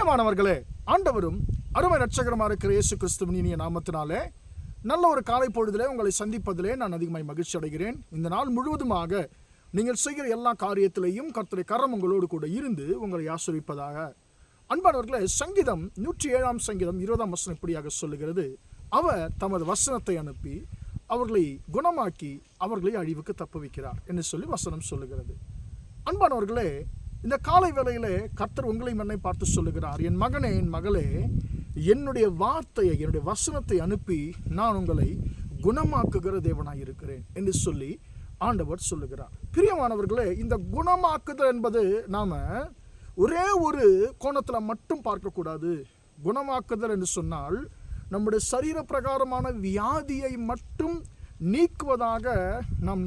பிரியமானவர்களே, ஆண்டவரும் அருமை இரட்சகருமா இருக்கிற இயேசு கிறிஸ்துவின் இனிய நாமத்தினாலே நல்ல ஒரு காலை பொழுதிலே உங்களை சந்திப்பதிலே நான் அதிகமாய் மகிழ்ச்சி அடைகிறேன். இந்த நாள் முழுவதுமாக நீங்கள் செய்கிற எல்லா காரியத்திலையும் கர்த்தருடைய கரம் உங்களோடு கூட இருந்து உங்களை ஆசீர்வதிப்பதாக. அன்பானவர்களே, சங்கீதம் 107 சங்கீதம் 20 வசனம் இப்படியாக சொல்லுகிறது, அவர் தமது வசனத்தை அனுப்பி அவர்களை குணமாக்கி அவர்களை அழிவுக்கு தப்புவிக்கிறார் என்று சொல்லி வசனம் சொல்லுகிறது. அன்பானவர்களே, இந்த காலை வேளையிலே கர்த்தர் உங்களையும் என்னை பார்த்து சொல்லுகிறார், என் மகனே, என் மகளே, என்னுடைய வார்த்தையை, என்னுடைய வசனத்தை அனுப்பி நான் உங்களை குணமாக்குகிற தேவனாய் இருக்கிறேன் என்று சொல்லி ஆண்டவர் சொல்லுகிறார். பிரியமானவர்களே, இந்த குணமாக்குதல் என்பது நாம ஒரே ஒரு கோணத்தில் மட்டும் பார்க்கக்கூடாது. குணமாக்குதல் என்று சொன்னால் நம்முடைய சரீர பிரகாரமான வியாதியை மட்டும் நீக்குவதாக நாம்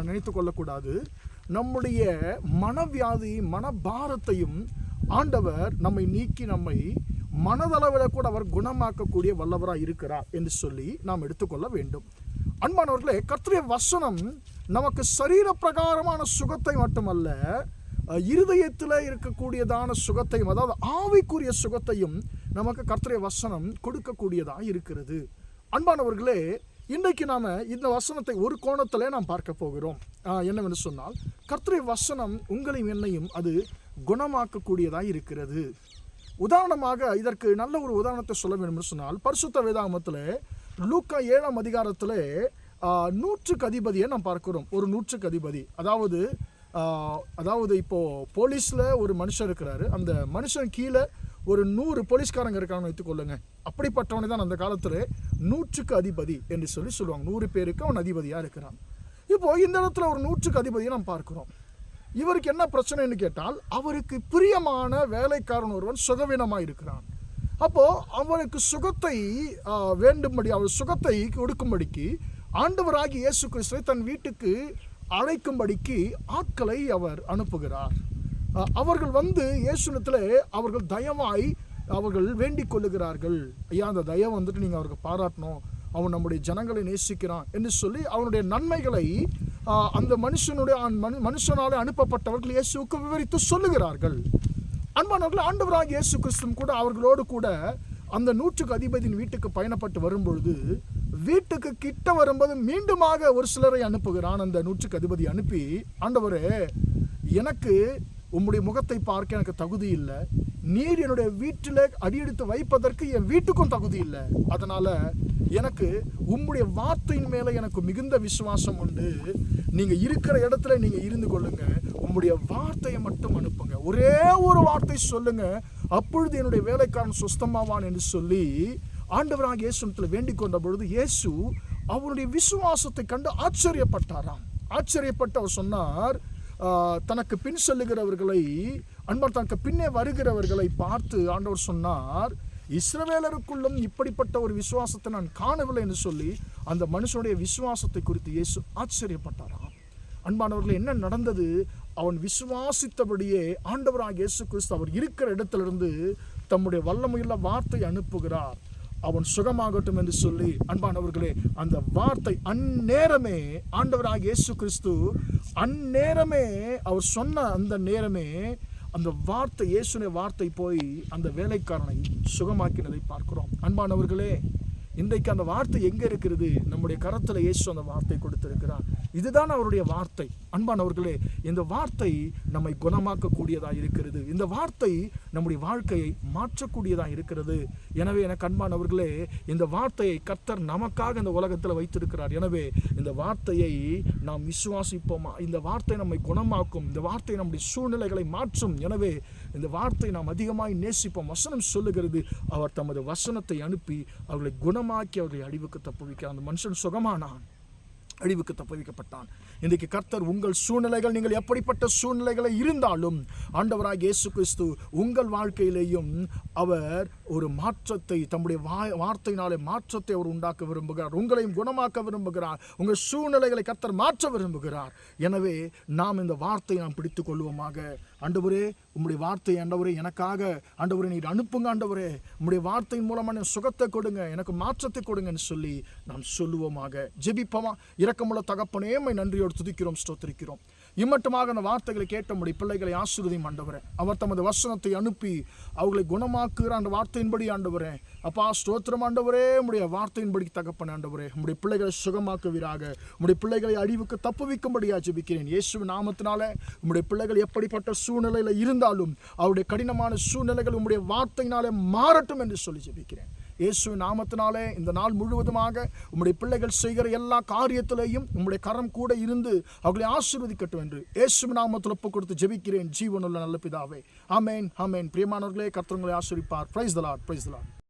நினைத்து கொள்ளக்கூடாது. நம்முடைய மனவியாதி, மனபாரத்தையும் ஆண்டவர் நம்மை நீக்கி நம்மை மனதளவில் கூட அவர் குணமாக்கக்கூடிய வல்லவராக இருக்கிறார் என்று சொல்லி நாம் எடுத்துக்கொள்ள வேண்டும். அன்பானவர்களே, கர்த்தருடைய வசனம் நமக்கு சரீர பிரகாரமான சுகத்தை மட்டுமல்ல, இருதயத்தில் இருக்கக்கூடியதான சுகத்தையும், அதாவது ஆவிக்குரிய சுகத்தையும் நமக்கு கர்த்தருடைய வசனம் கொடுக்கக்கூடியதாக இருக்கிறது. அன்பானவர்களே, இன்றைக்கு நாம் இந்த வசனத்தை ஒரு கோணத்திலே நாம் பார்க்க போகிறோம். என்னவென்று சொன்னால், கர்த்தருடைய வசனம் உங்களையும் என்னையும் அது குணமாக்கக்கூடியதாக இருக்கிறது. உதாரணமாக இதற்கு நல்ல ஒரு உதாரணத்தை சொல்ல வேண்டும் என்று சொன்னால், பரிசுத்த வேதாகமத்தில் லூக்கா 7 அதிகாரத்தில் 100க்கு அதிபதியை நாம் பார்க்கிறோம். ஒரு 100க்கு அதிபதி, அதாவது இப்போது போலீஸில் ஒரு மனுஷன் இருக்கிறாரு, அந்த மனுஷன் கீழே ஒரு 100 போலீஸ்காரங்க இருக்காங்கன்னு வைத்துக்கொள்ளுங்க. அப்படிப்பட்டவனை தான் அந்த காலத்தில் 100க்கு அதிபதி என்று சொல்லுவாங்க. 100 பேருக்கு அவன் அதிபதியாக இருக்கிறான். இப்போது இந்த இடத்துல ஒரு 100க்கு அதிபதியை நாம் பார்க்கிறோம். இவருக்கு என்ன பிரச்சனைன்னு கேட்டால், அவருக்கு பிரியமான வேலைக்காரன் ஒருவன் சுகவீனமாக இருக்கிறான். அப்போது அவனுக்கு சுகத்தை வேண்டும்படி, அவர் சுகத்தை கொடுக்கும்படிக்கு ஆண்டவராகி இயேசு கிறிஸ்துவை தன் வீட்டுக்கு அழைக்கும்படிக்கு ஆட்களை அவர் அனுப்புகிறார். அவர்கள் வந்து இயேசுவிடத்தில் அவர்கள் தயவாய் அவர்கள் வேண்டிக் கொள்ளுகிறார்கள், ஐயா, அந்த தயவை வந்துட்டு நீங்கள் அவருக்கு பாராட்டணும், அவன் நம்முடைய ஜனங்களை நேசிக்கிறான் என்று சொல்லி அவனுடைய நன்மைகளை அந்த மனுஷனாலே அனுப்பப்பட்டவர்கள் இயேசுவுக்கு விவரித்து சொல்லுகிறார்கள். அன்பானவர்கள், ஆண்டவராகிய இயேசு கிறிஸ்து கூட அவர்களோடு கூட அந்த 100க்கு அதிபதியின் வீட்டுக்கு பயணப்பட்டு வரும்பொழுது, வீட்டுக்கு கிட்ட வரும்போது மீண்டுமாக ஒரு சிலரை அனுப்புகிறான். அந்த 100க்கு அதிபதி அனுப்பி, ஆண்டவரே, எனக்கு உம்முடைய முகத்தை பார்க்க எனக்கு தகுதி இல்லை, நீர் என்னுடைய வீட்டில் அடியெடுத்து வைப்பதற்கு என் வீட்டுக்கும் தகுதி இல்லை, அதனால் எனக்கு உம்முடைய வார்த்தையின் மேலே எனக்கு மிகுந்த விசுவாசம் உண்டு, நீங்கள் இருக்கிற இடத்துல நீங்கள் இருந்து கொள்ளுங்க, உம்முடைய வார்த்தையை மட்டும் அனுப்புங்க, ஒரே ஒரு வார்த்தை சொல்லுங்க, அப்பொழுது என்னுடைய வேலைக்காரன் சுஸ்தமாவான் என்று சொல்லி ஆண்டவராகிய இயேசுவிடத்தில் வேண்டிக் கொண்ட பொழுது இயேசு அவருடைய விசுவாசத்தை கண்டு ஆச்சரியப்பட்டாராம். ஆச்சரியப்பட்டு அவர் சொன்னார், தனக்கு பின் செல்லுகிறவர்களை, அன்பார் தனக்கு பின்னே வருகிறவர்களை பார்த்து ஆண்டவர் சொன்னார், இஸ்ரவேலருக்குள்ளும் இப்படிப்பட்ட ஒரு விசுவாசத்தை நான் காணவில்லை என்று சொல்லி அந்த மனுஷனுடைய விசுவாசத்தை குறித்து இயேசு ஆச்சரியப்பட்டாராம். அன்பானவர்கள், என்ன நடந்தது? அவன் விசுவாசித்தபடியே ஆண்டவராகிய இயேசு கிறிஸ்து அவர் இருக்கிற இடத்திலிருந்து தம்முடைய வல்லமையுள்ள வார்த்தை அனுப்புகிறார், அவன் சுகமாகட்டும் என்று சொல்லி. அன்பானவர்களே, அந்த வார்த்தை அந்நேரமே ஆண்டவராகிய இயேசு கிறிஸ்து அந்நேரமே அவர் சொன்ன அந்த நேரமே அந்த வார்த்தை, இயேசுவின் வார்த்தை போய் அந்த வேலைக்காரனை சுகமாக்கினதை பார்க்கிறோம். அன்பானவர்களே, இன்றைக்கு அந்த வார்த்தை எங்கே இருக்கிறது? நம்முடைய கரத்தில் இயேசு அந்த வார்த்தை கொடுத்திருக்கிறார். இதுதான் அவருடைய வார்த்தை. அன்பானவர்களே, இந்த வார்த்தை நம்மை குணமாக்கக்கூடியதாக இருக்கிறது. இந்த வார்த்தை நம்முடைய வாழ்க்கையை மாற்றக்கூடியதாக இருக்கிறது. எனவே எனக்கு அன்பானவர்களே, இந்த வார்த்தையை கர்த்தர் நமக்காக இந்த உலகத்தில் வைத்திருக்கிறார். எனவே இந்த வார்த்தையை நாம் விசுவாசிப்போமா? இந்த வார்த்தை நம்மை குணமாக்கும், இந்த வார்த்தை நம்முடைய சூழ்நிலைகளை மாற்றும். எனவே இந்த வார்த்தை நாம் அதிகமாய் நேசிப்போம். வசனம் சொல்லுகிறது, அவர் தமது வசனத்தை அனுப்பி அவர்களை குணமாக்கி அவர்களை அழிவுக்கு தப்புவிக்க அந்த மனுஷன் சுகமானான், அழிவுக்கு தப்புவிக்கப்பட்டான். இன்றைக்கு கர்த்தர் உங்கள் சூழ்நிலைகள், நீங்கள் எப்படிப்பட்ட சூழ்நிலைகளை இருந்தாலும் ஆண்டவராகிய இயேசு கிறிஸ்து உங்கள் வாழ்க்கையிலேயும் அவர் ஒரு மாற்றத்தை, தம்முடைய வார்த்தையினாலே மாற்றத்தை அவர் உண்டாக்க விரும்புகிறார். உங்களையும் குணமாக்க விரும்புகிறார். உங்கள் சூழ்நிலைகளை கர்த்தர் மாற்ற விரும்புகிறார். எனவே நாம் இந்த வார்த்தையை நாம் பிடித்துக் கொள்வோமாக. ஆண்டவரே, உம்முடைய வார்த்தை ஆண்டவரே எனக்காக ஆண்டவரே நீர் அனுப்புங்க, ஆண்டவரே உம்முடைய வார்த்தையின் மூலமாக சுகத்தை கொடுங்க, எனக்கு மாற்றத்தை கொடுங்கன்னு சொல்லி நாம் சொல்லுவோமாக. ஜெபிப்போமா? இரக்கமுள்ள தகப்பனே, உம்மை நன்றியோடு துதிக்கிறோம், ஸ்தோத்திரிக்கிறோம். இம்மட்டுமாக அந்த வார்த்தைகளை கேட்ட முடிய பிள்ளைகளை ஆசீர்வதியும் ஆண்டவரே. அவர் தமது வசனத்தை அனுப்பி அவர்களை குணமாக்குகிற அந்த வார்த்தையின்படி ஆண்டவரே, அப்பா ஸ்தோத்திரம் ஆண்டவரே. உம்முடைய வார்த்தையின்படி தகப்பன் ஆண்டவரே, உம்முடைய பிள்ளைகளை சுகமாக்குவீராக. உம்முடைய பிள்ளைகளை அழிவுக்கு தப்புவிக்கும்படியா ஜெபிக்கிறேன் இயேசுவின் நாமத்தினாலே. உம்முடைய பிள்ளைகள் எப்படிப்பட்ட சூழ்நிலையில் இருந்தாலும் அவருடைய கடினமான சூழ்நிலைகள் உம்முடைய வார்த்தையினாலே மாறட்டும் என்று சொல்லி ஜெபிக்கிறேன் இயேசுவின் நாமத்தினாலே. இந்த நாள் முழுவதுமாக உம்முடைய பிள்ளைகள் செய்கிற எல்லா காரியத்திலேயும் உம்முடைய கரம் கூட இருந்து அவர்களை ஆசீர்வதிக்கட்டும் என்று இயேசுவின் நாமத்தில் ஒப்புக் கொடுத்து ஜெபிக்கிறேன் ஜீவனுள்ள நல்ல பிதாவே. ஆமென் ஆமென். பிரியமானவர்களே, கர்த்தர் உங்களை ஆசீர்வதிப்பார். Praise the Lord, praise the Lord.